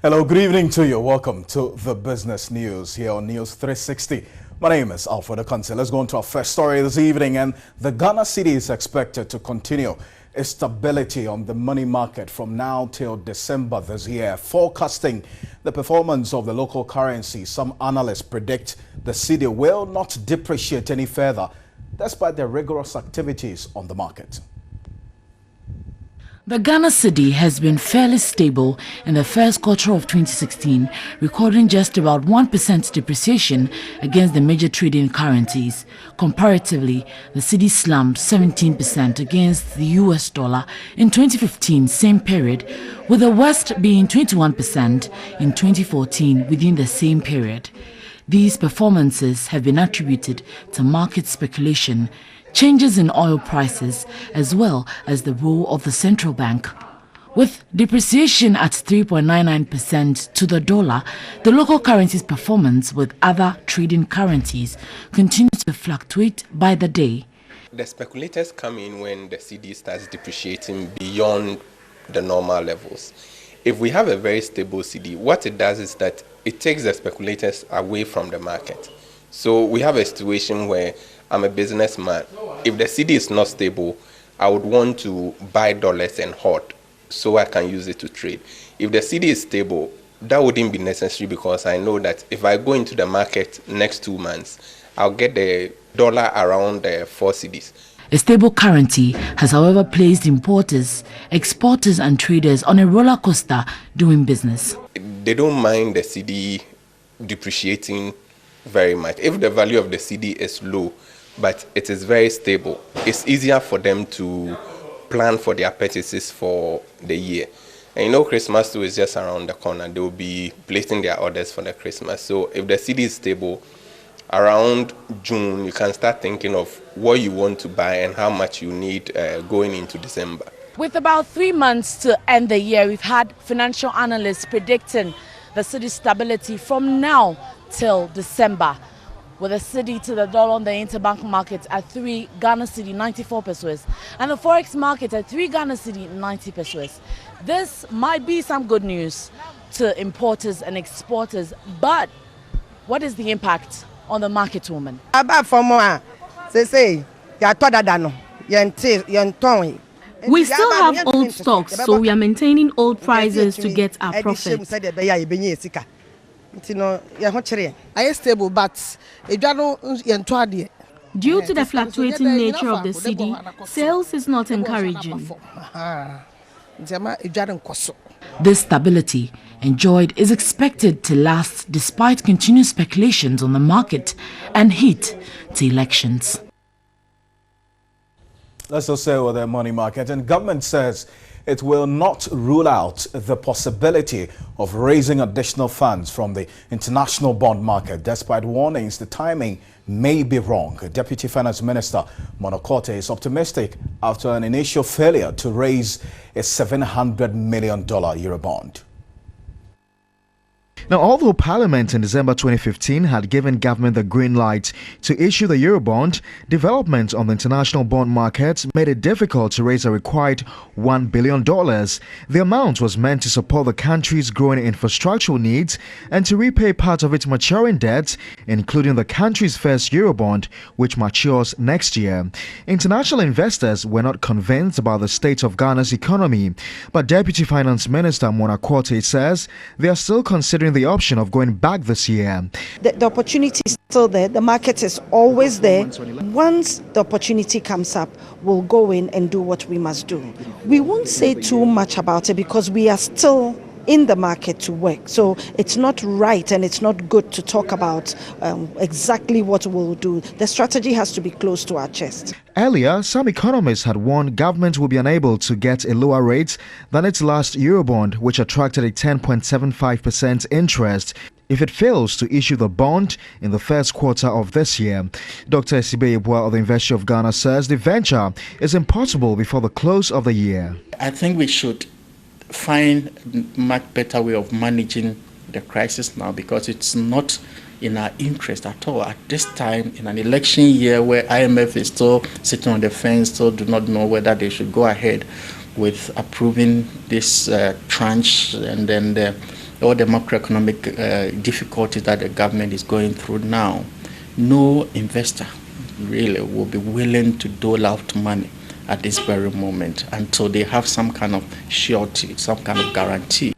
Hello, good evening to you. Welcome to the business news here on News 360. My name is Alfred Akanse. Let's go on to our first story this evening. And the Ghana cedi is expected to continue its stability on the money market from now till December this year. Forecasting the performance of the local currency, some analysts predict the cedi will not depreciate any further despite their rigorous activities on the market. The Ghana cedi has been fairly stable in the first quarter of 2016, recording just about 1% depreciation against the major trading currencies. Comparatively, the cedi slumped 17% against the US dollar in 2015, same period, with the West being 21% in 2014 within the same period. These performances have been attributed to market speculation, changes in oil prices, as well as the role of the central bank. With depreciation at 3.99% to the dollar, the local currency's performance with other trading currencies continues to fluctuate by the day. The speculators come in when the cedi starts depreciating beyond the normal levels. If we have a very stable cedi, what it does is that it takes the speculators away from the market. So we have a situation where I'm a businessman. If the cedi is not stable, I would want to buy dollars and hoard so I can use it to trade. If the cedi is stable, that wouldn't be necessary because I know that if I go into the market next 2 months, I'll get the dollar around 4 cedis. A stable currency has, however, placed importers, exporters and traders on a roller coaster doing business. They don't mind the cedi depreciating very much. If the value of the cedi is low, but it is very stable, it's easier for them to plan for their purchases for the year. And you know, Christmas too is just around the corner. They will be placing their orders for the Christmas. So if the cedi is stable, around June, you can start thinking of what you want to buy and how much you need going into December. With about 3 months to end the year, we've had financial analysts predicting the cedi stability from now till December, with the cedi to the dollar on the interbank market at 3 Ghana cedi 94 pesos and the forex market at 3 Ghana cedi 90 pesos. This might be some good news to importers and exporters, but what is the impact on the market woman? We still have old stocks, so we are maintaining old prices to get our profits. Stable, but due to the fluctuating nature of the cedi, sales is not encouraging. This stability enjoyed is expected to last despite continued speculations on the market and heat to elections. Let's also say with the money market, and government says it will not rule out the possibility of raising additional funds from the international bond market, despite warnings the timing may be wrong. Deputy Finance Minister Monokorte is optimistic after an initial failure to raise a $700 million Eurobond. Now, although Parliament in December 2015 had given government the green light to issue the Eurobond, developments on the international bond market made it difficult to raise a required $1 billion. The amount was meant to support the country's growing infrastructural needs and to repay part of its maturing debt, including the country's first Eurobond, which matures next year. International investors were not convinced about the state of Ghana's economy, but Deputy Finance Minister Monokorte says they are still considering the option of going back this year. The opportunity is still there. The market is always there. Once the opportunity comes up, we'll go in and do what we must do. We won't say too much about it because we are still in the market to work. So it's not right and it's not good to talk about exactly what we'll do. The strategy has to be close to our chest. Earlier, some economists had warned government will be unable to get a lower rate than its last Eurobond, which attracted a 10.75% interest if it fails to issue the bond in the first quarter of this year. Dr. Esibe Ibua of the University of Ghana says the venture is impossible before the close of the year. I think we should find a much better way of managing the crisis now, because it's not in our interest at all at this time in an election year where IMF is still sitting on the fence, still do not know whether they should go ahead with approving this tranche, and then all the macroeconomic difficulties that the government is going through now, no investor really will be willing to dole out money at this very moment until they have some kind of surety, some kind of guarantee.